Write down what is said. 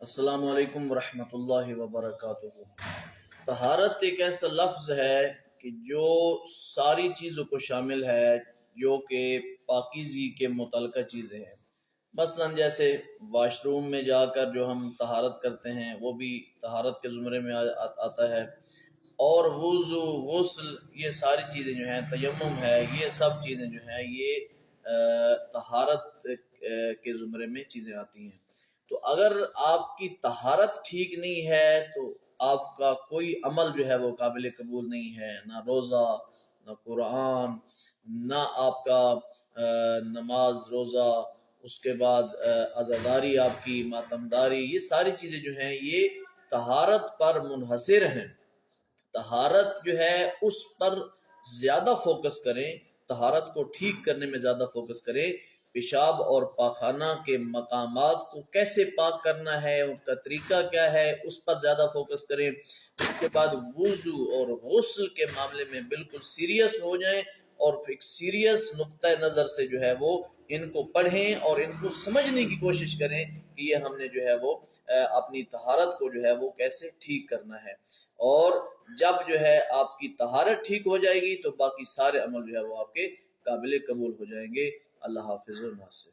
السلام علیکم ورحمۃ اللہ وبرکاتہ۔ طہارت ایک ایسا لفظ ہے کہ جو ساری چیزوں کو شامل ہے جو کہ پاکیزگی کے متعلقہ چیزیں ہیں۔ مثلا جیسے واش روم میں جا کر جو ہم طہارت کرتے ہیں وہ بھی طہارت کے زمرے میں آتا ہے، اور وضو، غسل، یہ ساری چیزیں جو ہیں، تیمم ہے، یہ سب چیزیں جو ہیں یہ طہارت کے زمرے میں چیزیں آتی ہیں۔ تو اگر آپ کی طہارت ٹھیک نہیں ہے تو آپ کا کوئی عمل جو ہے وہ قابل قبول نہیں ہے، نہ روزہ، نہ قرآن، نہ آپ کا نماز، روزہ، اس کے بعد عزاداری، آپ کی ماتمداری، یہ ساری چیزیں جو ہیں یہ طہارت پر منحصر ہیں۔ طہارت جو ہے اس پر زیادہ فوکس کریں، طہارت کو ٹھیک کرنے میں زیادہ فوکس کریں۔ پیشاب اور پاخانہ کے مقامات کو کیسے پاک کرنا ہے، اس کا طریقہ کیا ہے، اس پر زیادہ فوکس کریں۔ اس کے بعد وضو اور غسل کے معاملے میں بالکل سیریس ہو جائیں، اور ایک سیریس نقطہ نظر سے جو ہے وہ ان کو پڑھیں اور ان کو سمجھنے کی کوشش کریں کہ یہ ہم نے جو ہے وہ اپنی طہارت کو جو ہے وہ کیسے ٹھیک کرنا ہے۔ اور جب جو ہے آپ کی طہارت ٹھیک ہو جائے گی تو باقی سارے عمل جو ہے وہ آپ کے قابل قبول ہو جائیں گے۔ اللہ حافظ و ناصر۔